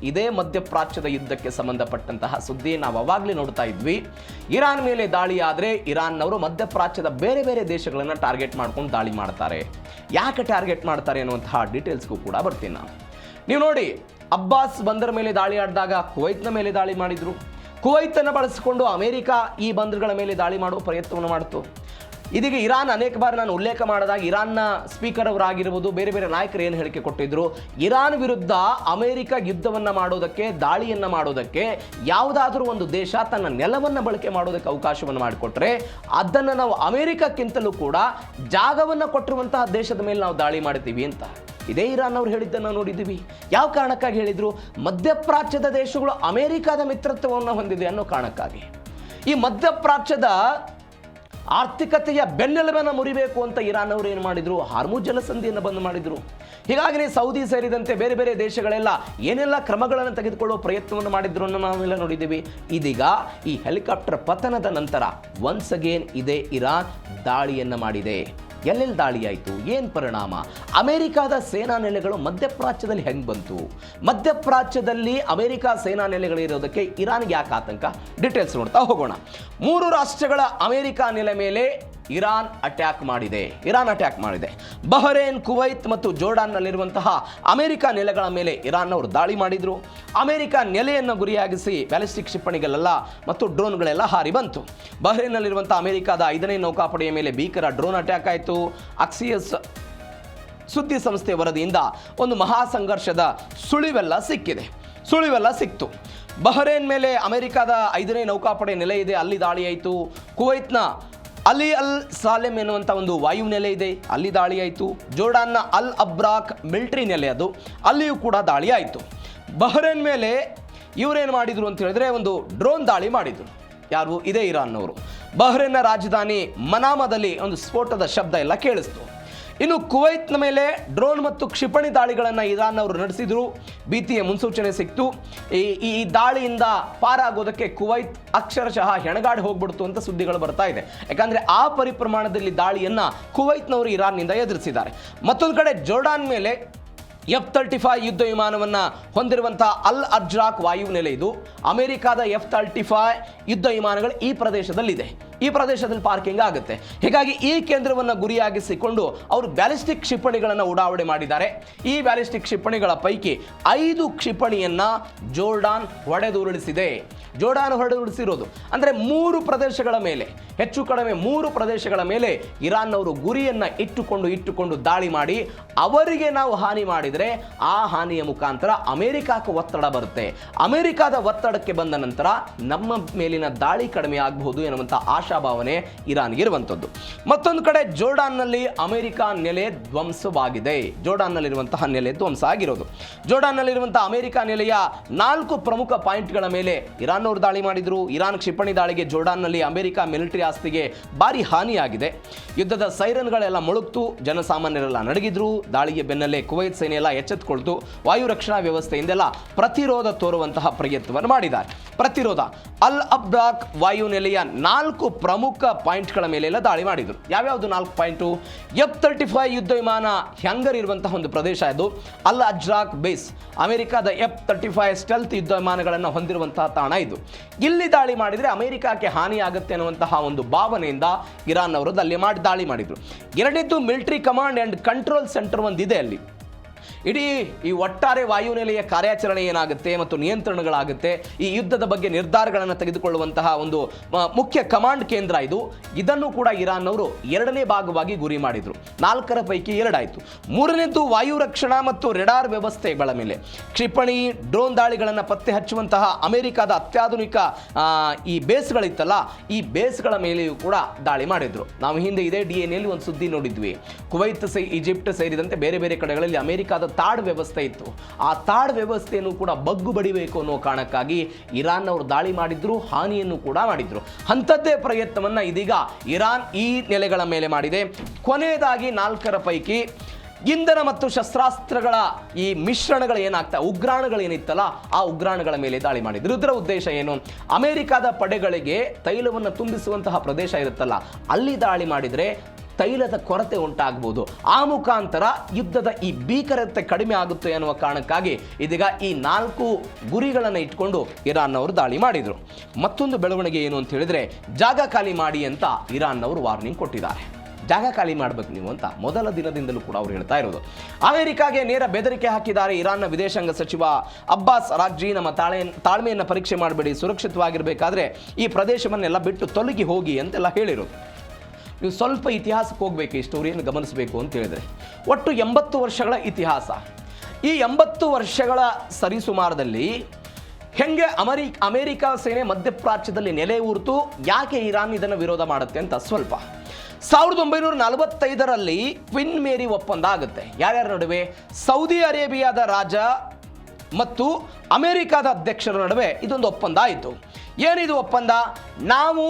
ಇದೇ ಮಧ್ಯಪ್ರಾಚ್ಯದ ಯುದ್ಧಕ್ಕೆ ಸಂಬಂಧಪಟ್ಟಂತಹ ಸುದ್ದಿ ನಾವು ಅವಾಗಲೇ ನೋಡ್ತಾ ಇದ್ವಿ. ಇರಾನ್ ಮೇಲೆ ದಾಳಿ ಆದರೆ ಇರಾನ್ನವರು ಮಧ್ಯಪ್ರಾಚ್ಯದ ಬೇರೆ ಬೇರೆ ದೇಶಗಳನ್ನು ಟಾರ್ಗೆಟ್ ಮಾಡ್ಕೊಂಡು ದಾಳಿ ಮಾಡ್ತಾರೆ. ಯಾಕೆ ಟಾರ್ಗೆಟ್ ಮಾಡ್ತಾರೆ ಅನ್ನುವಂತಹ ಡೀಟೇಲ್ಸ್ಗೂ ಕೂಡ ಬರ್ತೀನಿ ನಾನು. ನೀವು ನೋಡಿ, ಅಬ್ಬಾಸ್ ಬಂದರ್ ಮೇಲೆ ದಾಳಿ ಆಡಿದಾಗ ಕುವೈತ್ನ ಮೇಲೆ ದಾಳಿ ಮಾಡಿದ್ರು. ಕುವೈತನ್ನು ಬಳಸಿಕೊಂಡು ಅಮೆರಿಕ ಈ ಬಂದರುಗಳ ಮೇಲೆ ದಾಳಿ ಮಾಡುವ ಪ್ರಯತ್ನವನ್ನು ಮಾಡಿತು. ಇದೀಗ ಇರಾನ್ ಅನೇಕ ಬಾರಿ ನಾನು ಉಲ್ಲೇಖ ಮಾಡಿದಾಗ ಇರಾನ್ನ ಸ್ಪೀಕರ್ ಅವರಾಗಿರ್ಬೋದು, ಬೇರೆ ಬೇರೆ ನಾಯಕರು ಏನು ಹೇಳಿಕೆ ಕೊಟ್ಟಿದ್ರು, ಇರಾನ್ ವಿರುದ್ಧ ಅಮೆರಿಕ ಯುದ್ಧವನ್ನು ಮಾಡೋದಕ್ಕೆ, ದಾಳಿಯನ್ನು ಮಾಡೋದಕ್ಕೆ ಯಾವುದಾದ್ರೂ ಒಂದು ದೇಶ ತನ್ನ ನೆಲವನ್ನು ಬಳಕೆ ಮಾಡೋದಕ್ಕೆ ಅವಕಾಶವನ್ನು ಮಾಡಿಕೊಟ್ರೆ ಅದನ್ನು ನಾವು ಅಮೆರಿಕಕ್ಕಿಂತಲೂ ಕೂಡ ಜಾಗವನ್ನು ಕೊಟ್ಟಿರುವಂತಹ ದೇಶದ ಮೇಲೆ ನಾವು ದಾಳಿ ಮಾಡ್ತೀವಿ ಅಂತ ಇದೇ ಇರಾನ್ ಅವರು ಹೇಳಿದ್ದನ್ನು ನೋಡಿದ್ದೀವಿ. ಯಾವ ಕಾರಣಕ್ಕಾಗಿ ಹೇಳಿದ್ರು? ಮಧ್ಯಪ್ರಾಚ್ಯದ ದೇಶಗಳು ಅಮೆರಿಕದ ಮಿತ್ರತ್ವವನ್ನು ಹೊಂದಿದೆ ಅನ್ನೋ ಕಾರಣಕ್ಕಾಗಿ. ಈ ಮಧ್ಯಪ್ರಾಚ್ಯದ ಆರ್ಥಿಕತೆಯ ಬೆನ್ನೆಲುಬನ್ನು ಮುರಿಬೇಕು ಅಂತ ಇರಾನ್ ಅವರು ಏನು ಮಾಡಿದ್ರು? ಹಾರ್ಮುಜ್ ಜಲಸಂಧಿಯನ್ನು ಬಂದ್ ಮಾಡಿದ್ರು. ಹೀಗಾಗಿ ಸೌದಿ ಸೇರಿದಂತೆ ಬೇರೆ ಬೇರೆ ದೇಶಗಳೆಲ್ಲ ಏನೆಲ್ಲ ಕ್ರಮಗಳನ್ನು ತೆಗೆದುಕೊಳ್ಳುವ ಪ್ರಯತ್ನವನ್ನು ಮಾಡಿದ್ರು ಅನ್ನೋ ನಾವೆಲ್ಲ ನೋಡಿದ್ದೀವಿ. ಇದೀಗ ಈ ಹೆಲಿಕಾಪ್ಟರ್ ಪತನದ ನಂತರ ಒನ್ಸ್ ಅಗೇನ್ ಇದೇ ಇರಾನ್ ದಾಳಿಯನ್ನು ಮಾಡಿದೆ. ಎಲ್ಲೆಲ್ಲಿ ದಾಳಿ ಆಯಿತು? ಏನು ಪರಿಣಾಮ? ಅಮೆರಿಕದ ಸೇನಾ ನೆಲೆಗಳು ಮಧ್ಯಪ್ರಾಚ್ಯದಲ್ಲಿ ಹೆಂಗೆ ಬಂತು? ಮಧ್ಯಪ್ರಾಚ್ಯದಲ್ಲಿ ಅಮೆರಿಕ ಸೇನಾ ನೆಲೆಗಳಿರೋದಕ್ಕೆ ಇರಾನ್ಗೆ ಯಾಕೆ ಆತಂಕ? ಡೀಟೇಲ್ಸ್ ನೋಡ್ತಾ ಹೋಗೋಣ. 3 ರಾಷ್ಟ್ರಗಳ ಅಮೆರಿಕ ನೆಲೆ ಮೇಲೆ ಇರಾನ್ ಅಟ್ಯಾಕ್ ಮಾಡಿದೆ. ಬಹರೇನ್, ಕುವೈತ್ ಮತ್ತು ಜೋರ್ಡಾನ್ನಲ್ಲಿರುವಂತಹ ಅಮೆರಿಕ ನೆಲೆಗಳ ಮೇಲೆ ಇರಾನ್ ಅವರು ದಾಳಿ ಮಾಡಿದ್ರು. ಅಮೆರಿಕ ನೆಲೆಯನ್ನು ಗುರಿಯಾಗಿಸಿ ಬ್ಯಾಲಿಸ್ಟಿಕ್ ಕ್ಷಿಪಣಿಗಳೆಲ್ಲ ಮತ್ತು ಡ್ರೋನ್ಗಳೆಲ್ಲ ಹಾರಿ ಬಂತು. ಬಹರೇನ್ನಲ್ಲಿರುವಂತಹ ಅಮೆರಿಕದ 5ನೇ ನೌಕಾಪಡೆಯ ಮೇಲೆ ಭೀಕರ ಡ್ರೋನ್ ಅಟ್ಯಾಕ್ ಆಯಿತು. ಅಕ್ಸಿಯಸ್ ಸುದ್ದಿ ಸಂಸ್ಥೆ ವರದಿಯಿಂದ ಒಂದು ಮಹಾ ಸಂಘರ್ಷದ ಸುಳಿವೆಲ್ಲ ಸಿಕ್ತು. ಬಹರೇನ್ ಮೇಲೆ ಅಮೆರಿಕದ 5ನೇ ನೌಕಾಪಡೆ ನೆಲೆ ಇದೆ, ಅಲ್ಲಿ ದಾಳಿ ಆಯಿತು. ಕುವೈತ್ನ ಅಲಿ ಅಲ್ ಸಾಲೆಮ್ ಎನ್ನುವಂಥ ಒಂದು ವಾಯು ನೆಲೆ ಇದೆ, ಅಲ್ಲಿ ದಾಳಿ ಆಯಿತು. ಜೋರ್ಡಾನ್ನ ಅಲ್ ಅಬ್ರಾಕ್ ಮಿಲಿಟರಿ ನೆಲೆ ಅದು, ಅಲ್ಲಿಯೂ ಕೂಡ ದಾಳಿ ಆಯಿತು. ಬಹರೇನ್ ಮೇಲೆ ಇವರೇನು ಮಾಡಿದರು ಅಂತ ಹೇಳಿದ್ರೆ ಒಂದು ಡ್ರೋನ್ ದಾಳಿ ಮಾಡಿದರು. ಯಾರು? ಇದೇ ಇರಾನ್ನವರು. ಬಹರೇನ್ನ ರಾಜಧಾನಿ ಮನಾಮದಲ್ಲಿ ಒಂದು ಸ್ಫೋಟದ ಶಬ್ದ ಎಲ್ಲ ಕೇಳಿಸ್ತು. ಇನ್ನು ಕುವೈತ್ನ ಮೇಲೆ ಡ್ರೋನ್ ಮತ್ತು ಕ್ಷಿಪಣಿ ದಾಳಿಗಳನ್ನು ಇರಾನ್ ಅವರು ನಡೆಸಿದ್ರು. ಭೀತಿಯ ಮುನ್ಸೂಚನೆ ಸಿಕ್ತು. ಈ ದಾಳಿಯಿಂದ ಪಾರಾಗೋದಕ್ಕೆ ಕುವೈತ್ ಅಕ್ಷರಶಃ ಹೆಣಗಾಡಿ ಹೋಗ್ಬಿಡ್ತು ಅಂತ ಸುದ್ದಿಗಳು ಬರ್ತಾ ಇದೆ. ಯಾಕಂದರೆ ಆ ಪರಿಪ್ರಮಾಣದಲ್ಲಿ ದಾಳಿಯನ್ನು ಕುವೈತ್ನವರು ಇರಾನ್ನಿಂದ ಎದುರಿಸಿದ್ದಾರೆ. ಮತ್ತೊಂದು ಕಡೆ ಜೋರ್ಡಾನ್ ಮೇಲೆ F-35 ಯುದ್ಧ ವಿಮಾನವನ್ನು ಹೊಂದಿರುವಂತಹ ಅಲ್ ಅಜ್ರಾಕ್ ವಾಯು ನೆಲೆ ಇದು. ಅಮೆರಿಕದ F-35 ಯುದ್ಧ ವಿಮಾನಗಳು ಈ ಪ್ರದೇಶದಲ್ಲಿದೆ. ಈ ಪ್ರದೇಶದಲ್ಲಿ ಪಾರ್ಕಿಂಗ್ ಆಗುತ್ತೆ. ಹೀಗಾಗಿ ಈ ಕೇಂದ್ರವನ್ನು ಗುರಿಯಾಗಿಸಿಕೊಂಡು ಅವರು ಬ್ಯಾಲಿಸ್ಟಿಕ್ ಕ್ಷಿಪಣಿಗಳನ್ನು ಉಡಾವಣೆ ಮಾಡಿದ್ದಾರೆ. ಈ ಬ್ಯಾಲಿಸ್ಟಿಕ್ ಕ್ಷಿಪಣಿಗಳ ಪೈಕಿ 5 ಕ್ಷಿಪಣಿಯನ್ನು ಜೋರ್ಡಾನ್ ಹೊಡೆದುರುಳಿಸಿರೋದು ಅಂದರೆ 3 ಪ್ರದೇಶಗಳ ಮೇಲೆ, ಹೆಚ್ಚು ಕಡಿಮೆ 3 ಪ್ರದೇಶಗಳ ಮೇಲೆ ಇರಾನ್ನವರು ಗುರಿಯನ್ನು ಇಟ್ಟುಕೊಂಡು ದಾಳಿ ಮಾಡಿ ಅವರಿಗೆ ನಾವು ಹಾನಿ ಮಾಡಿದರೆ ಆ ಹಾನಿಯ ಮುಖಾಂತರ ಅಮೆರಿಕಕ್ಕೆ ಒತ್ತಡ ಬರುತ್ತೆ. ಅಮೆರಿಕದ ಒತ್ತಡಕ್ಕೆ ಬಂದ ನಂತರ ನಮ್ಮ ಮೇಲಿನ ದಾಳಿ ಕಡಿಮೆ ಆಗಬಹುದು ಎನ್ನುವಂಥ ಆಶಾಭಾವನೆ ಇರಾನ್ಗೆ ಇರುವಂಥದ್ದು. ಮತ್ತೊಂದು ಕಡೆ ಜೋರ್ಡಾನ್ನಲ್ಲಿ ಅಮೆರಿಕ ನೆಲೆ ಧ್ವಂಸವಾಗಿದೆ. ಜೋರ್ಡಾನ್ನಲ್ಲಿರುವಂತಹ ನೆಲೆ ಧ್ವಂಸ ಆಗಿರೋದು. ಜೋರ್ಡಾನ್ನಲ್ಲಿರುವಂತಹ ಅಮೆರಿಕ ನೆಲೆಯ 4 ಪ್ರಮುಖ ಪಾಯಿಂಟ್ಗಳ ಮೇಲೆ ಇರಾನ್ ಅವರು ದಾಳಿ ಮಾಡಿದ್ರು. ಇರಾನ್ ಕ್ಷಿಪಣಿ ದಾಳಿಗೆ ಜೋರ್ಡಾನ್ನಲ್ಲಿ ಅಮೆರಿಕ ಮಿಲಿಟರಿ ಆಸ್ತಿಗೆ ಭಾರಿ ಹಾನಿಯಾಗಿದೆ. ಯುದ್ಧದ ಸೈರನ್ಗಳೆಲ್ಲ ಮೊಳಗ್ತು, ಜನಸಾಮಾನ್ಯರೆಲ್ಲ ನಡಗಿದ್ರು. ದಾಳಿಗೆ ಬೆನ್ನಲ್ಲೇ ಕುವೈತ್ ಸೇನೆ ಎಲ್ಲ ಎಚ್ಚೆತ್ತುಕೊಳ್ತು. ವಾಯು ರಕ್ಷಣಾ ವ್ಯವಸ್ಥೆಯಿಂದೆಲ್ಲ ಪ್ರತಿರೋಧ ತೋರುವಂತಹ ಪ್ರಯತ್ನವನ್ನು ಮಾಡಿದ್ದಾರೆ. ಪ್ರತಿರೋಧ ಅಲ್ ಅಬ್ರಾಕ್ ವಾಯು ನೆಲೆಯ 4 ಪ್ರಮುಖ ಪಾಯಿಂಟ್ಗಳ ಮೇಲೆಲ್ಲ ದಾಳಿ ಮಾಡಿದರು. ಯಾವ್ಯಾವುದು 4 ಪಾಯಿಂಟು? F-35 ಯುದ್ಧ ವಿಮಾನ ಹ್ಯಾಂಗರ್ ಇರುವಂತಹ ಒಂದು ಪ್ರದೇಶ ಇದು. ಅಲ್ ಅಜ್ರಾಕ್ ಬೇಸ್ ಅಮೆರಿಕದ F-35 ಸ್ಟೆಲ್ತ್ ಯುದ್ಧ ವಿಮಾನಗಳನ್ನು ಹೊಂದಿರುವಂತಹ ತಾಣ ಇದು. ಇಲ್ಲಿ ದಾಳಿ ಮಾಡಿದರೆ ಅಮೆರಿಕಕ್ಕೆ ಹಾನಿ ಆಗುತ್ತೆ ಅನ್ನುವಂತಹ ಒಂದು ಭಾವನೆಯಿಂದ ಇರಾನ್ ಅವರು ದಾಳಿ ಮಾಡಿದರು. ಎರಡನೇದು military command and control centre ಒಂದಿದೆ ಅಲ್ಲಿ. ಇಡೀ ಈ ಒಟ್ಟಾರೆ ವಾಯುನೆಲೆಯ ಕಾರ್ಯಾಚರಣೆ ಏನಾಗುತ್ತೆ ಮತ್ತು ನಿಯಂತ್ರಣಗಳಾಗುತ್ತೆ, ಈ ಯುದ್ಧದ ಬಗ್ಗೆ ನಿರ್ಧಾರಗಳನ್ನು ತೆಗೆದುಕೊಳ್ಳುವಂತಹ ಒಂದು ಮುಖ್ಯ ಕಮಾಂಡ್ ಕೇಂದ್ರ ಇದು. ಇದನ್ನು ಕೂಡ ಇರಾನ್ ಅವರು 2ನೇ ಭಾಗವಾಗಿ ಗುರಿ ಮಾಡಿದರು. 4ರ ಪೈಕಿ 2 ಆಯಿತು. 3ನೇದು ವಾಯು ರಕ್ಷಣಾ ಮತ್ತು ರೆಡಾರ್ ವ್ಯವಸ್ಥೆಗಳ ಮೇಲೆ ಕ್ಷಿಪಣಿ ಡ್ರೋನ್ ದಾಳಿಗಳನ್ನು ಪತ್ತೆ ಹಚ್ಚುವಂತಹ ಅಮೆರಿಕದ ಅತ್ಯಾಧುನಿಕ ಈ ಬೇಸ್ಗಳಿತ್ತಲ್ಲ, ಈ ಬೇಸ್ಗಳ ಮೇಲೆಯೂ ಕೂಡ ದಾಳಿ ಮಾಡಿದ್ರು. ನಾವು ಹಿಂದೆ ಇದೇ DNA ಒಂದು ಸುದ್ದಿ ನೋಡಿದ್ವಿ. ಕುವೈತ್ ಈಜಿಪ್ಟ್ ಸೇರಿದಂತೆ ಬೇರೆ ಬೇರೆ ಕಡೆಗಳಲ್ಲಿ ಅಮೆರಿಕದ ತಾಡ್ ವ್ಯವಸ್ಥೆ ಇತ್ತು. ಆ ತಾಡ್ ವ್ಯವಸ್ಥೆಯನ್ನು ಕೂಡ ಬಗ್ಗು ಬಡಿಬೇಕು ಅನ್ನೋ ಕಾರಣಕ್ಕಾಗಿ ಇರಾನ್ ಅವರು ದಾಳಿ ಮಾಡಿದ್ರು, ಹಾನಿಯನ್ನು ಕೂಡ ಮಾಡಿದ್ರು. ಅಂಥದ್ದೇ ಪ್ರಯತ್ನವನ್ನು ಇದೀಗ ಇರಾನ್ ಈ ನೆಲೆಗಳ ಮೇಲೆ ಮಾಡಿದೆ. ಕೊನೆಯದಾಗಿ 4ರ ಪೈಕಿ ಇಂಧನ ಮತ್ತು ಶಸ್ತ್ರಾಸ್ತ್ರಗಳ ಈ ಮಿಶ್ರಣಗಳು ಏನಾಗ್ತವೆ, ಉಗ್ರಾಣಗಳೇನಿತ್ತಲ್ಲ ಆ ಉಗ್ರಾಣಗಳ ಮೇಲೆ ದಾಳಿ ಮಾಡಿದ್ರು. ಇದರ ಉದ್ದೇಶ ಏನು? ಅಮೆರಿಕದ ಪಡೆಗಳಿಗೆ ತೈಲವನ್ನು ತುಂಬಿಸುವಂತಹ ಪ್ರದೇಶ ಇರುತ್ತಲ್ಲ, ಅಲ್ಲಿ ದಾಳಿ ಮಾಡಿದರೆ ತೈಲದ ಕೊರತೆ ಉಂಟಾಗಬಹುದು. ಆ ಮುಖಾಂತರ ಯುದ್ಧದ ಈ ಭೀಕರತೆ ಕಡಿಮೆ ಆಗುತ್ತೆ ಅನ್ನುವ ಕಾರಣಕ್ಕಾಗಿ ಇದೀಗ ಈ 4 ಗುರಿಗಳನ್ನು ಇಟ್ಕೊಂಡು ಇರಾನ್ನವರು ದಾಳಿ ಮಾಡಿದರು. ಮತ್ತೊಂದು ಬೆಳವಣಿಗೆ ಏನು ಅಂತ ಹೇಳಿದ್ರೆ, ಜಾಗ ಖಾಲಿ ಮಾಡಿ ಅಂತ ಇರಾನ್ನವರು ವಾರ್ನಿಂಗ್ ಕೊಟ್ಟಿದ್ದಾರೆ. ಜಾಗ ಖಾಲಿ ಮಾಡಬೇಕು ನೀವು ಅಂತ ಮೊದಲ ದಿನದಿಂದಲೂ ಕೂಡ ಅವರು ಹೇಳ್ತಾ ಇರೋದು. ಅಮೆರಿಕಾಗೆ ನೇರ ಬೆದರಿಕೆ ಹಾಕಿದ್ದಾರೆ ಇರಾನ್ನ ವಿದೇಶಾಂಗ ಸಚಿವ ಅಬ್ಬಾಸ್ ಅರಾಗ್ಜಿ. ನಮ್ಮ ತಾಳ್ಮೆಯನ್ನು ಪರೀಕ್ಷೆ ಮಾಡಬೇಡಿ, ಸುರಕ್ಷಿತವಾಗಿರಬೇಕಾದ್ರೆ ಈ ಪ್ರದೇಶವನ್ನೆಲ್ಲ ಬಿಟ್ಟು ತೊಲಗಿ ಹೋಗಿ ಅಂತೆಲ್ಲ ಹೇಳಿರೋದು. ನೀವು ಸ್ವಲ್ಪ ಇತಿಹಾಸಕ್ಕೆ ಹೋಗಬೇಕು, ಈ ಸ್ಟೋರಿಯನ್ನು ಗಮನಿಸಬೇಕು ಅಂತ ಹೇಳಿದರೆ, ಒಟ್ಟು 80 ವರ್ಷಗಳ ಇತಿಹಾಸ. ಈ 80 ವರ್ಷಗಳ ಸರಿಸುಮಾರದಲ್ಲಿ ಹೆಂಗೆ ಅಮೆರಿಕ ಸೇನೆ ಮಧ್ಯಪ್ರಾಚ್ಯದಲ್ಲಿ ನೆಲೆ ಊರ್ತು, ಯಾಕೆ ಇರಾನ್ ಇದನ್ನು ವಿರೋಧ ಮಾಡುತ್ತೆ ಅಂತ ಸ್ವಲ್ಪ 1945ರಲ್ಲಿ ಕ್ವಿನ್ ಮೇರಿ ಒಪ್ಪಂದ ಆಗುತ್ತೆ. ಯಾರ್ಯಾರ ನಡುವೆ? ಸೌದಿ ಅರೇಬಿಯಾದ ರಾಜ ಮತ್ತು ಅಮೆರಿಕದ ಅಧ್ಯಕ್ಷರ ನಡುವೆ ಇದೊಂದು ಒಪ್ಪಂದ ಆಯಿತು. ಏನಿದು ಒಪ್ಪಂದ? ನಾವು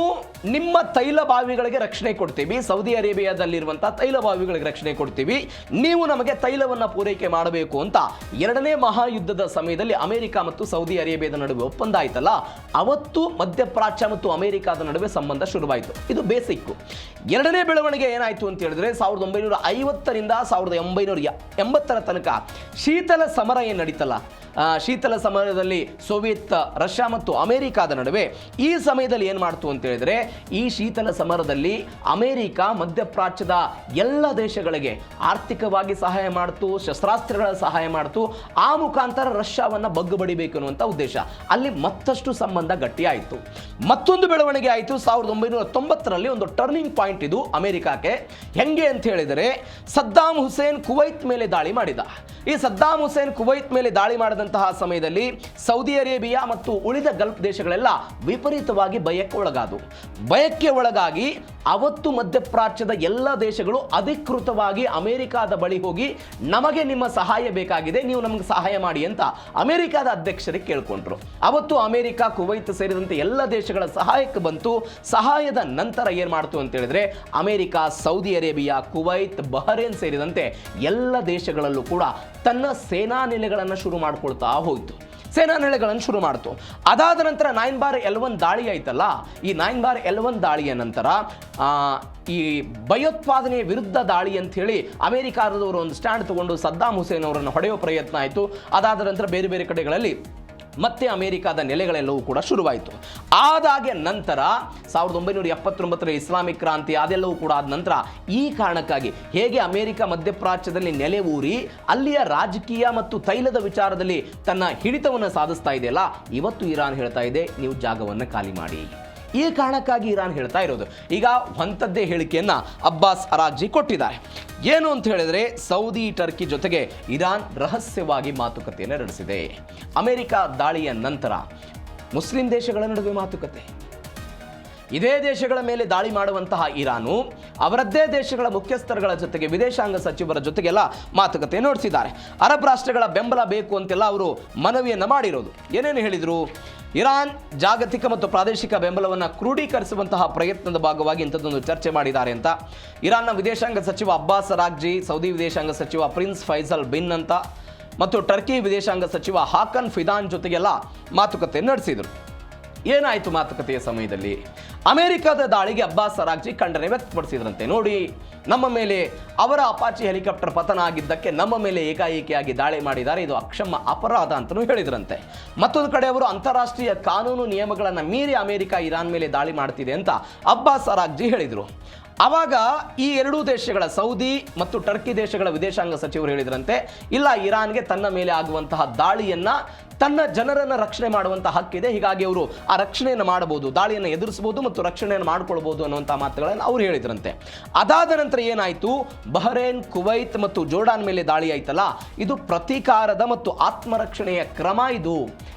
ನಿಮ್ಮ ತೈಲ ಬಾವಿಗಳಿಗೆ ರಕ್ಷಣೆ ಕೊಡ್ತೀವಿ, ಸೌದಿ ಅರೇಬಿಯಾದಲ್ಲಿರುವಂಥ ತೈಲ ಬಾವಿಗಳಿಗೆ ರಕ್ಷಣೆ ಕೊಡ್ತೀವಿ, ನೀವು ನಮಗೆ ತೈಲವನ್ನು ಪೂರೈಕೆ ಮಾಡಬೇಕು ಅಂತ 2ನೇ ಮಹಾಯುದ್ಧದ ಸಮಯದಲ್ಲಿ ಅಮೆರಿಕ ಮತ್ತು ಸೌದಿ ಅರೇಬಿಯಾದ ನಡುವೆ ಒಪ್ಪಂದ ಆಯ್ತಲ್ಲ, ಅವತ್ತು ಮಧ್ಯಪ್ರಾಚ್ಯ ಮತ್ತು ಅಮೆರಿಕದ ನಡುವೆ ಸಂಬಂಧ ಶುರುವಾಯಿತು. ಇದು ಬೇಸಿಕ್ಕು. 2ನೇ ಬೆಳವಣಿಗೆ ಏನಾಯಿತು ಅಂತ ಹೇಳಿದ್ರೆ, 1950ರಿಂದ 1980ರ ತನಕ ಶೀತಲ ಸಮರ ಏನು ನಡೀತಲ್ಲ, ಶೀತಲ ಸಮರದಲ್ಲಿ ಸೋವಿಯತ್ ರಷ್ಯಾ ಮತ್ತು ಅಮೆರಿಕದ ನಡುವೆ ಈ ಸಮಯದಲ್ಲಿ ಏನು ಮಾಡ್ತು ಅಂತ ಹೇಳಿದ್ರೆ, ಈ ಶೀತಲ ಸಮರದಲ್ಲಿ ಅಮೆರಿಕ ಮಧ್ಯಪ್ರಾಚ್ಯದ ಎಲ್ಲ ದೇಶಗಳಿಗೆ ಆರ್ಥಿಕವಾಗಿ ಸಹಾಯ ಮಾಡ್ತು, ಶಸ್ತ್ರಾಸ್ತ್ರಗಳ ಸಹಾಯ ಮಾಡ್ತು. ಆ ಮುಖಾಂತರ ರಷ್ಯಾವನ್ನು ಬಗ್ಗು ಬಡಿಬೇಕು ಅನ್ನುವಂಥ ಉದ್ದೇಶ. ಅಲ್ಲಿ ಮತ್ತಷ್ಟು ಸಂಬಂಧ ಗಟ್ಟಿಯಾಯಿತು. ಮತ್ತೊಂದು ಬೆಳವಣಿಗೆ ಆಯಿತು 1990ರಲ್ಲಿ. ಒಂದು ಟರ್ನಿಂಗ್ ಪಾಯಿಂಟ್ ಇದು ಅಮೆರಿಕಕ್ಕೆ. ಹೆಂಗೆ ಅಂತ ಹೇಳಿದರೆ, ಸದ್ದಾಂ ಹುಸೇನ್ ಕುವೈತ್ ಮೇಲೆ ದಾಳಿ ಮಾಡಿದ. ಈ ಸದ್ದಾಂ ಹುಸೇನ್ ಕುವೈತ್ ಮೇಲೆ ದಾಳಿ ಮಾಡಿದಂತಹ ಸಮಯದಲ್ಲಿ ಸೌದಿ ಅರೇಬಿಯಾ ಮತ್ತು ಉಳಿದ ಗಲ್ಫ್ ದೇಶಗಳೆಲ್ಲ ವಿಪರೀತವಾಗಿ ಭಯಕ್ಕೆ ಒಳಗಾಗಿ ಅವತ್ತು ಮಧ್ಯಪ್ರಾಚ್ಯದ ಎಲ್ಲ ದೇಶಗಳು ಅಧಿಕೃತವಾಗಿ ಅಮೆರಿಕದ ಬಳಿ ಹೋಗಿ, ನಮಗೆ ನಿಮ್ಮ ಸಹಾಯ ಬೇಕಾಗಿದೆ, ನೀವು ನಮಗೆ ಸಹಾಯ ಮಾಡಿ ಅಂತ ಅಮೆರಿಕದ ಅಧ್ಯಕ್ಷರಿಗೆ ಕೇಳ್ಕೊಂಡ್ರು. ಅವತ್ತು ಅಮೆರಿಕ ಕುವೈತ್ ಸೇರಿದಂತೆ ಎಲ್ಲ ದೇಶಗಳ ಸಹಾಯಕ್ಕೆ ಬಂತು. ಸಹಾಯದ ನಂತರ ಏನು ಮಾಡ್ತು ಅಂತ ಹೇಳಿದ್ರೆ, America Saudi Arabia, Kuwait, Bahrain ಸೇರಿದಂತೆ ಎಲ್ಲ ದೇಶಗಳಲ್ಲೂ ಕೂಡ ತನ್ನ ಸೇನಾ ನೆಲೆಗಳನ್ನು ಶುರು ಮಾಡ್ಕೊಳ್ತಾ ಹೋಯಿತು. ಶುರು ಮಾಡ್ತು. ಅದಾದ ನಂತರ 9/11 ದಾಳಿ ಆಯ್ತಲ್ಲ, ಈ 9/11 ದಾಳಿಯ ನಂತರ ಈ ಭಯೋತ್ಪಾದನೆಯ ವಿರುದ್ಧ ದಾಳಿ ಅಂತ ಹೇಳಿ ಅಮೆರಿಕಾದವರು ಒಂದು ಸ್ಟ್ಯಾಂಡ್ ತಗೊಂಡು ಸದ್ದಾಂ ಹುಸೇನ್ ಅವರನ್ನು ಹೊಡೆಯುವ ಪ್ರಯತ್ನ ಆಯಿತು. ಅದಾದ ನಂತರ ಬೇರೆ ಬೇರೆ ಕಡೆಗಳಲ್ಲಿ ಮತ್ತೆ ಅಮೆರಿಕದ ನೆಲೆಗಳೆಲ್ಲವೂ ಕೂಡ ಶುರುವಾಯಿತು. ಆದಾಗೆ ನಂತರ 1979ರ ಇಸ್ಲಾಮಿಕ್ ಕ್ರಾಂತಿ ಅದೆಲ್ಲವೂ ಕೂಡ ಆದ ನಂತರ ಈ ಕಾರಣಕ್ಕಾಗಿ ಹೇಗೆ ಅಮೆರಿಕ ಮಧ್ಯಪ್ರಾಚ್ಯದಲ್ಲಿ ನೆಲೆ ಊರಿ ಅಲ್ಲಿಯ ರಾಜಕೀಯ ಮತ್ತು ತೈಲದ ವಿಚಾರದಲ್ಲಿ ತನ್ನ ಹಿಡಿತವನ್ನು ಸಾಧಿಸ್ತಾ ಇದೆಯಲ್ಲ, ಇವತ್ತು ಇರಾನ್ ಹೇಳ್ತಾ ಇದೆ ನೀವು ಜಾಗವನ್ನು ಖಾಲಿ ಮಾಡಿ. ಈ ಕಾರಣಕ್ಕಾಗಿ ಇರಾನ್ ಹೇಳ್ತಾ ಇರೋದು. ಈಗ ಹೊಂತದ್ದೇ ಹೇಳಿಕೆಯನ್ನ ಅಬ್ಬಾಸ್ ಅರಾಗ್ಜಿ ಕೊಟ್ಟಿದ್ದಾರೆ. ಏನು ಅಂತ ಹೇಳಿದ್ರೆ, ಸೌದಿ ಟರ್ಕಿ ಜೊತೆಗೆ ಇರಾನ್ ರಹಸ್ಯವಾಗಿ ಮಾತುಕತೆಯನ್ನು ನಡೆಸಿದೆ. ಅಮೆರಿಕ ದಾಳಿಯ ನಂತರ ಮುಸ್ಲಿಂ ದೇಶಗಳ ನಡುವೆ ಮಾತುಕತೆ. ಇದೇ ದೇಶಗಳ ಮೇಲೆ ದಾಳಿ ಮಾಡುವಂತಹ ಇರಾನು ಅವರದ್ದೇ ದೇಶಗಳ ಮುಖ್ಯಸ್ಥರುಗಳ ಜೊತೆಗೆ ವಿದೇಶಾಂಗ ಸಚಿವರ ಜೊತೆಗೆಲ್ಲ ಮಾತುಕತೆ ನಡೆಸಿದ್ದಾರೆ. ಅರಬ್ ರಾಷ್ಟ್ರಗಳ ಬೆಂಬಲ ಬೇಕು ಅಂತೆಲ್ಲ ಅವರು ಮನವಿಯನ್ನು ಮಾಡಿರೋದು. ಏನೇನು ಹೇಳಿದರು? ಇರಾನ್ ಜಾಗತಿಕ ಮತ್ತು ಪ್ರಾದೇಶಿಕ ಬೆಂಬಲವನ್ನು ಕ್ರೋಢೀಕರಿಸುವಂತಹ ಪ್ರಯತ್ನದ ಭಾಗವಾಗಿ ಇಂಥದ್ದೊಂದು ಚರ್ಚೆ ಮಾಡಿದ್ದಾರೆ ಅಂತ ಇರಾನ್ನ ವಿದೇಶಾಂಗ ಸಚಿವ ಅಬ್ಬಾಸ್ ಅರಾಗ್ಜಿ, ಸೌದಿ ವಿದೇಶಾಂಗ ಸಚಿವ ಪ್ರಿನ್ಸ್ ಫೈಸಲ್ ಬಿನ್ ಅಂತ ಮತ್ತು ಟರ್ಕಿ ವಿದೇಶಾಂಗ ಸಚಿವ ಹಾಕನ್ ಫಿದಾನ್ ಜೊತೆಗೆಲ್ಲ ಮಾತುಕತೆ ನಡೆಸಿದರು. ಏನಾಯಿತು ಮಾತುಕತೆಯ ಸಮಯದಲ್ಲಿ? ಅಮೆರಿಕದ ದಾಳಿಗೆ ಅಬ್ಬಾಸ್ ಅರಾಗ್ಜಿ ಖಂಡನೆ ವ್ಯಕ್ತಪಡಿಸಿದ್ರಂತೆ. ನೋಡಿ, ನಮ್ಮ ಮೇಲೆ ಅವರ ಅಪಾಚಿ ಹೆಲಿಕಾಪ್ಟರ್ ಪತನ ಆಗಿದ್ದಕ್ಕೆ ನಮ್ಮ ಮೇಲೆ ಏಕಾಏಕಿಯಾಗಿ ದಾಳಿ ಮಾಡಿದ್ದಾರೆ, ಇದು ಅಕ್ಷಮ್ಯ ಅಪರಾಧ ಅಂತಲೂ ಹೇಳಿದ್ರಂತೆ. ಮತ್ತೊಂದು ಕಡೆ ಅವರು ಅಂತಾರಾಷ್ಟ್ರೀಯ ಕಾನೂನು ನಿಯಮಗಳನ್ನು ಮೀರಿ ಅಮೆರಿಕ ಇರಾನ್ ಮೇಲೆ ದಾಳಿ ಮಾಡ್ತಿದೆ ಅಂತ ಅಬ್ಬಾಸ್ ಅರಾಗ್ಜಿ ಹೇಳಿದರು. ಆವಾಗ ಈ ಎರಡೂ ದೇಶಗಳ ಸೌದಿ ಮತ್ತು ಟರ್ಕಿ ದೇಶಗಳ ವಿದೇಶಾಂಗ ಸಚಿವರು ಹೇಳಿದ್ರಂತೆ, ಇಲ್ಲ, ಇರಾನ್ಗೆ ತನ್ನ ಮೇಲೆ ಆಗುವಂತಹ ದಾಳಿಯನ್ನು ತನ್ನ ಜನರನ್ನು ರಕ್ಷಣೆ ಮಾಡುವಂತಹ ಹಕ್ಕಿದೆ, ಹೀಗಾಗಿ ಅವರು ಆ ರಕ್ಷಣೆಯನ್ನು ಮಾಡಬಹುದು, ದಾಳಿಯನ್ನು ಎದುರಿಸಬಹುದು ಮತ್ತು ರಕ್ಷಣೆಯನ್ನು ಮಾಡಿಕೊಳ್ಬಹುದು ಅನ್ನುವಂಥ ಮಾತುಗಳನ್ನು ಅವರು ಹೇಳಿದ್ರಂತೆ. ಅದಾದ ನಂತರ ಏನಾಯಿತು? ಬಹರೇನ್, ಕುವೈತ್ ಮತ್ತು ಜೋರ್ಡಾನ್ ಮೇಲೆ ದಾಳಿ ಆಯ್ತಲ್ಲ, ಇದು ಪ್ರತೀಕಾರದ ಮತ್ತು ಆತ್ಮರಕ್ಷಣೆಯ ಕ್ರಮ. ಇದು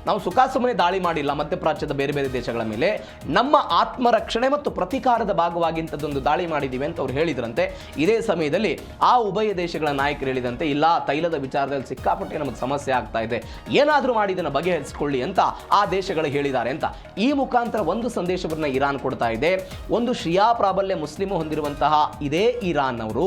ನಾವು ಸುಖಾಸುಮ್ಮನೆ ದಾಳಿ ಮಾಡಿಲ್ಲ ಮಧ್ಯಪ್ರಾಚ್ಯದ ಬೇರೆ ಬೇರೆ ದೇಶಗಳ ಮೇಲೆ, ನಮ್ಮ ಆತ್ಮರಕ್ಷಣೆ ಮತ್ತು ಪ್ರತೀಕಾರದ ಭಾಗವಾಗಿ ಇಂಥದ್ದೊಂದು ದಾಳಿ ಮಾಡಿದ್ದೀವಿ ಅಂತ ಅವ್ರು ಹೇಳಿದ್ರಂತೆ. ಇದೇ ಸಮಯದಲ್ಲಿ ಆ ಉಭಯ ದೇಶಗಳ ನಾಯಕರು ಹೇಳಿದಂತೆ, ಇಲ್ಲ, ತೈಲದ ವಿಚಾರದಲ್ಲಿ ಸಿಕ್ಕಾಪಟ್ಟೆ ನಮಗೆ ಸಮಸ್ಯೆ ಆಗ್ತಾ ಇದೆ, ಏನಾದರೂ ಮಾಡಿ ಇದನ್ನು ಬಗೆಹರಿಸಿಕೊಳ್ಳಿ ಅಂತ ಆ ದೇಶಗಳು ಹೇಳಿದ್ದಾರೆ ಅಂತ. ಈ ಮುಖಾಂತರ ಒಂದು ಸಂದೇಶವನ್ನು ಇರಾನ್ ಕೊಡ್ತಾ ಇದೆ. ಒಂದು ಶಿಯಾ ಪ್ರಾಬಲ್ಯ ಮುಸ್ಲಿಮು ಹೊಂದಿರುವಂತಹ ಇದೇ ಇರಾನ್ ಅವರು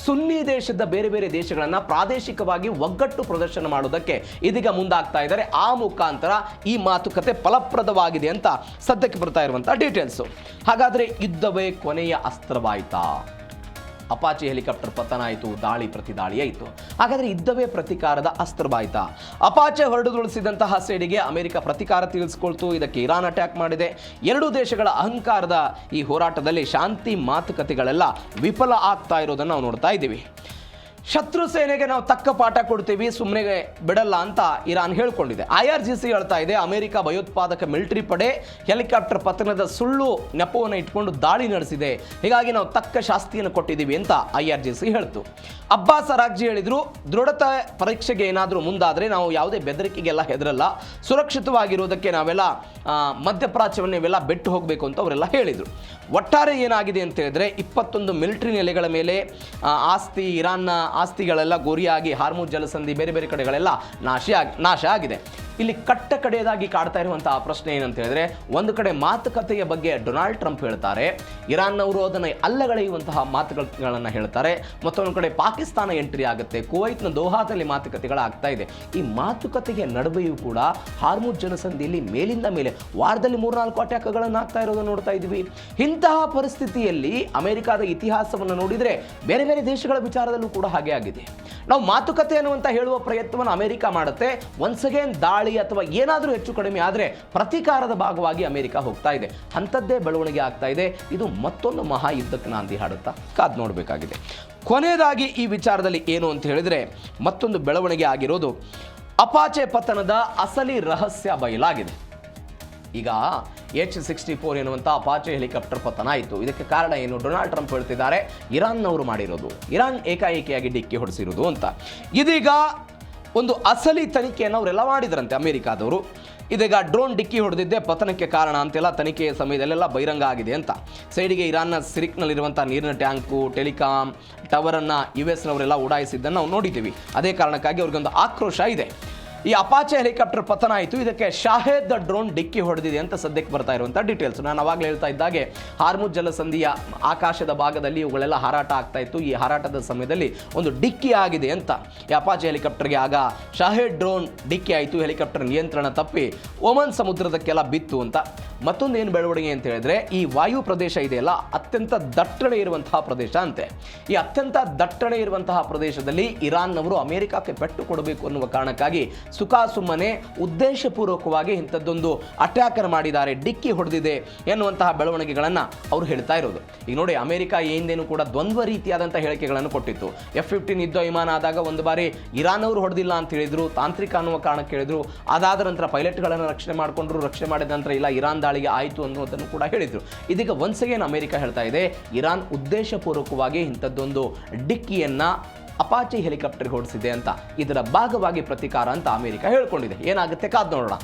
ಸುನ್ನಿ ದೇಶದ ಬೇರೆ ಬೇರೆ ದೇಶಗಳನ್ನು ಪ್ರಾದೇಶಿಕವಾಗಿ ಒಗ್ಗಟ್ಟು ಪ್ರದರ್ಶನ ಮಾಡೋದಕ್ಕೆ ಇದೀಗ ಮುಂದಾಗ್ತಾ ಇದ್ದಾರೆ. ಆ ಮುಖಾಂತರ ಈ ಮಾತುಕತೆ ಫಲಪ್ರದವಾಗಿದೆ ಅಂತ ಸದ್ಯಕ್ಕೆ ಬರ್ತಾ ಇರುವಂತಹ ಡೀಟೇಲ್ಸು. ಹಾಗಾದರೆ ಯುದ್ಧವೇ ಕೊನೆಯ ಅಸ್ತ್ರವಾಯಿತಾ? ಅಪಾಚೆ ಹೆಲಿಕಾಪ್ಟರ್ ಪತನ ಆಯಿತು, ದಾಳಿ ಪ್ರತಿ ದಾಳಿ ಆಯಿತು. ಹಾಗಾದರೆ ಇದ್ದವೇ ಪ್ರತಿಕಾರದ ಅಸ್ತ್ರವಾಯಿತಾ? Apache ಹೊರಡುಗೊಳಿಸಿದಂತಹ ಸೇಡಿಗೆ America ಪ್ರತಿಕಾರ ತೀರಿಸಿಕೊಳ್ತು. ಇದಕ್ಕೆ ಇರಾನ್ ಅಟ್ಯಾಕ್ ಮಾಡಿದೆ. ಎರಡೂ ದೇಶಗಳ ಅಹಂಕಾರದ ಈ ಹೋರಾಟದಲ್ಲಿ ಶಾಂತಿ ಮಾತುಕತೆಗಳೆಲ್ಲ ವಿಫಲ ಆಗ್ತಾ ಇರೋದನ್ನು ನಾವು ನೋಡ್ತಾ ಇದ್ದೀವಿ. ಶತ್ರು ಸೇನೆಗೆ ನಾವು ತಕ್ಕ ಪಾಠ ಕೊಡ್ತೀವಿ, ಸುಮ್ಮನೆ ಬಿಡಲ್ಲ ಅಂತ ಇರಾನ್ ಹೇಳ್ಕೊಂಡಿದೆ. IRGC ಹೇಳ್ತಾ ಇದೆ, ಅಮೆರಿಕ ಭಯೋತ್ಪಾದಕ ಮಿಲಿಟರಿ ಪಡೆ ಹೆಲಿಕಾಪ್ಟರ್ ಪತನದ ಸುಳ್ಳು ನೆಪವನ್ನು ಇಟ್ಕೊಂಡು ದಾಳಿ ನಡೆಸಿದೆ, ಹೀಗಾಗಿ ನಾವು ತಕ್ಕ ಶಾಸ್ತಿಯನ್ನು ಕೊಟ್ಟಿದ್ದೀವಿ ಅಂತ IRGC ಹೇಳ್ತು. ಅಬ್ಬಾಸ್ ಅರಾಗ್ಜಿ ಹೇಳಿದ್ರು, ದೃಢತೆ ಪರೀಕ್ಷೆಗೆ ಏನಾದರೂ ಮುಂದಾದರೆ ನಾವು ಯಾವುದೇ ಬೆದರಿಕೆಗೆಲ್ಲ ಹೆದರಲ್ಲ, ಸುರಕ್ಷಿತವಾಗಿರೋದಕ್ಕೆ ನಾವೆಲ್ಲ ಮಧ್ಯಪ್ರಾಚ್ಯವನ್ನ ಇವೆಲ್ಲ ಬಿಟ್ಟು ಹೋಗಬೇಕು ಅಂತ ಅವರೆಲ್ಲ ಹೇಳಿದರು. ಒಟ್ಟಾರೆ ಏನಾಗಿದೆ ಅಂತ ಹೇಳಿದ್ರೆ 21 ಮಿಲಿಟರಿ ನೆಲೆಗಳ ಮೇಲೆ ಆಸ್ತಿ, ಇರಾನ್ನ ಆಸ್ತಿಗಳೆಲ್ಲ ಗುರಿಯಾಗಿ ಹಾರ್ಮುಜ್ ಜಲಸಂಧಿ ಬೇರೆ ಬೇರೆ ಕಡೆಗಳೆಲ್ಲ ನಾಶ ಆಗಿದೆ. ಇಲ್ಲಿ ಕಟ್ಟ ಕಡೆಯದಾಗಿ ಕಾಡ್ತಾ ಇರುವಂತಹ ಪ್ರಶ್ನೆ ಏನಂತ ಹೇಳಿದ್ರೆ, ಒಂದು ಕಡೆ ಮಾತುಕತೆಯ ಬಗ್ಗೆ ಡೊನಾಲ್ಡ್ ಟ್ರಂಪ್ ಹೇಳ್ತಾರೆ, ಇರಾನ್ನವರು ಅದನ್ನು ಅಲ್ಲಗಳೆಯುವಂತಹ ಮಾತುಗಳನ್ನು ಹೇಳ್ತಾರೆ. ಮತ್ತೊಂದು ಕಡೆ ಪಾಕಿಸ್ತಾನ ಎಂಟ್ರಿ ಆಗುತ್ತೆ, ಕುವೈತ್ನ ದೋಹಾದಲ್ಲಿ ಮಾತುಕತೆಗಳಾಗ್ತಾ ಇದೆ. ಈ ಮಾತುಕತೆಗೆ ನಡುವೆಯೂ ಕೂಡ ಹಾರ್ಮುಜ್ ಜಲಸಂಧಿಯಲ್ಲಿ ಮೇಲಿಂದ ಮೇಲೆ ವಾರದಲ್ಲಿ 3-4 ಅಟ್ಯಾಕ್ಗಳನ್ನು ಆಗ್ತಾ ಇರೋದನ್ನು ನೋಡ್ತಾ ಇದ್ದೀವಿ. ಇಂತಹ ಪರಿಸ್ಥಿತಿಯಲ್ಲಿ ಅಮೆರಿಕದ ಇತಿಹಾಸವನ್ನು ನೋಡಿದರೆ ಬೇರೆ ಬೇರೆ ದೇಶಗಳ ವಿಚಾರದಲ್ಲೂ ಕೂಡ ಹಾಗೆ ಆಗಿದೆ. ನಾವು ಮಾತುಕತೆ ಅನ್ನುವಂಥ ಹೇಳುವ ಪ್ರಯತ್ನವನ್ನು ಅಮೆರಿಕ ಮಾಡುತ್ತೆ. ಒನ್ಸ್ ಅಗೇನ್ ದಾಳಿ ಅಥವಾ ಏನಾದರೂ ಹೆಚ್ಚು ಕಡಿಮೆ ಆದರೆ ಪ್ರತೀಕಾರದ ಭಾಗವಾಗಿ ಅಮೆರಿಕ ಹೋಗ್ತಾ ಇದೆ. ಅಂಥದ್ದೇ ಬೆಳವಣಿಗೆ ಆಗ್ತಾ ಇದೆ. ಇದು ಮತ್ತೊಂದು ಮಹಾಯುದ್ಧಕ್ಕೆ ನಾಂದಿ ಹಾಡುತ್ತಾ ಕಾದು ನೋಡಬೇಕಾಗಿದೆ. ಕೊನೆಯದಾಗಿ ಈ ವಿಚಾರದಲ್ಲಿ ಏನು ಅಂತ ಹೇಳಿದರೆ, ಮತ್ತೊಂದು ಬೆಳವಣಿಗೆ ಆಗಿರೋದು ಅಪಾಚೆ ಪತನದ ಅಸಲಿ ರಹಸ್ಯ ಬಯಲಾಗಿದೆ. ಈಗ H-64 ಎನ್ನುವಂಥ ಅಪಾಚೆ ಹೆಲಿಕಾಪ್ಟರ್ ಪತನ ಆಯಿತು. ಇದಕ್ಕೆ ಕಾರಣ ಏನು? ಡೊನಾಲ್ಡ್ ಟ್ರಂಪ್ ಹೇಳ್ತಿದ್ದಾರೆ, ಇರಾನ್ನವರು ಮಾಡಿರೋದು, ಇರಾನ್ ಏಕಾಏಕಿಯಾಗಿ ಡಿಕ್ಕಿ ಹೊಡೆಸಿರೋದು ಅಂತ. ಇದೀಗ ಒಂದು ಅಸಲಿ ತನಿಖೆಯನ್ನು ಅವರೆಲ್ಲ ಮಾಡಿದ್ರಂತೆ ಅಮೆರಿಕಾದವರು. ಇದೀಗ ಡ್ರೋನ್ ಡಿಕ್ಕಿ ಹೊಡೆದಿದ್ದೆ ಪತನಕ್ಕೆ ಕಾರಣ ಅಂತೆಲ್ಲ ತನಿಖೆಯ ಸಮಯದಲ್ಲೆಲ್ಲ ಬಹಿರಂಗ ಆಗಿದೆ ಅಂತ. ಸೈಡಿಗೆ ಇರಾನ್ನ ಸಿರಿಕ್ನಲ್ಲಿರುವಂಥ ನೀರಿನ ಟ್ಯಾಂಕು, ಟೆಲಿಕಾಂ ಟವರನ್ನು US-ನವರೆಲ್ಲ ಉಡಾಯಿಸಿದ್ದನ್ನು ನಾವು ನೋಡಿದ್ದೀವಿ. ಅದೇ ಕಾರಣಕ್ಕಾಗಿ ಅವ್ರಿಗೊಂದು ಆಕ್ರೋಶ ಇದೆ. ಈ ಅಪಾಚೆ ಹೆಲಿಕಾಪ್ಟರ್ ಪತನ ಆಯಿತು, ಇದಕ್ಕೆ ಶಾಹೇದ್ ಡ್ರೋನ್ ಡಿಕ್ಕಿ ಹೊಡೆದಿದೆ ಅಂತ ಸದ್ಯಕ್ಕೆ ಬರ್ತಾ ಇರುವಂಥ ಡೀಟೇಲ್ಸ್. ನಾನು ಅವಾಗಲೇ ಹೇಳ್ತಾ ಇದ್ದಾಗೆ ಹಾರ್ಮುಜ್ ಜಲಸಂಧಿಯ ಆಕಾಶದ ಭಾಗದಲ್ಲಿ ಇವುಗಳೆಲ್ಲ ಹಾರಾಟ ಆಗ್ತಾ ಇತ್ತು. ಈ ಹಾರಾಟದ ಸಮಯದಲ್ಲಿ ಒಂದು ಡಿಕ್ಕಿ ಆಗಿದೆ ಅಂತ. ಈ ಅಪಾಚೆ ಹೆಲಿಕಾಪ್ಟರ್ಗೆ ಆಗ ಶಾಹೇದ್ ಡ್ರೋನ್ ಡಿಕ್ಕಿ ಆಯಿತು, ಹೆಲಿಕಾಪ್ಟರ್ ನಿಯಂತ್ರಣ ತಪ್ಪಿ ಒಮನ್ ಸಮುದ್ರದಕ್ಕೆಲ್ಲ ಬಿತ್ತು ಅಂತ. ಮತ್ತೊಂದು ಏನು ಬೆಳವಣಿಗೆ ಅಂತ ಹೇಳಿದ್ರೆ, ಈ ವಾಯು ಪ್ರದೇಶ ಇದೆಯಲ್ಲ ಅತ್ಯಂತ ದಟ್ಟಣೆ ಇರುವಂತಹ ಪ್ರದೇಶ ಅಂತೆ. ಈ ಅತ್ಯಂತ ದಟ್ಟಣೆ ಇರುವಂತಹ ಪ್ರದೇಶದಲ್ಲಿ ಇರಾನ್ನವರು ಅಮೆರಿಕಕ್ಕೆ ಪೆಟ್ಟು ಕೊಡಬೇಕು ಅನ್ನುವ ಕಾರಣಕ್ಕಾಗಿ ಸುಮ್ಮನೆ ಉದ್ದೇಶಪೂರ್ವಕವಾಗಿ ಇಂಥದ್ದೊಂದು ಅಟ್ಯಾಕರ್ ಮಾಡಿದ್ದಾರೆ, ಡಿಕ್ಕಿ ಹೊಡೆದಿದೆ ಎನ್ನುವಂತಹ ಬೆಳವಣಿಗೆಗಳನ್ನು ಅವರು ಹೇಳ್ತಾ ಇರೋದು. ಈಗ ನೋಡಿ, ಅಮೆರಿಕ ಹಿಂದೇನು ಕೂಡ ದ್ವಂದ್ವ ರೀತಿಯಾದಂಥ ಹೇಳಿಕೆಗಳನ್ನು ಕೊಟ್ಟಿತ್ತು. F-15 ಯುದ್ಧ ವಿಮಾನ ಆದಾಗ ಒಂದು ಬಾರಿ ಇರಾನ್ ಅವರು ಹೊಡೆದಿಲ್ಲ ಅಂತ ಹೇಳಿದ್ರು, ತಾಂತ್ರಿಕ ಅನ್ನುವ ಕಾರಣಕ್ಕೆ ಹೇಳಿದ್ರು. ಅದಾದ ನಂತರ ಪೈಲಟ್ಗಳನ್ನು ರಕ್ಷಣೆ ಮಾಡಿದ ನಂತರ ಇಲ್ಲ, ಇರಾನ್ ದಾಳಿಗೆ ಆಯಿತು ಅನ್ನೋದನ್ನು ಕೂಡ ಹೇಳಿದ್ರು. ಇದೀಗ ಒನ್ಸ್ ಅಗೇನ್ ಅಮೆರಿಕ ಹೇಳ್ತಾ ಇದೆ, ಇರಾನ್ ಉದ್ದೇಶಪೂರ್ವಕವಾಗಿ ಇಂಥದ್ದೊಂದು ಡಿಕ್ಕಿಯನ್ನು ಅಪಾಚೆ ಹೆಲಿಕಾಪ್ಟರ್ಗೆ ಹೊಡೆಸಿದೆ ಅಂತ. ಇದರ ಭಾಗವಾಗಿ ಪ್ರತೀಕಾರ ಅಂತ ಅಮೆರಿಕ ಹೇಳ್ಕೊಂಡಿದೆ. ಏನಾಗುತ್ತೆ ಕಾದು ನೋಡೋಣ.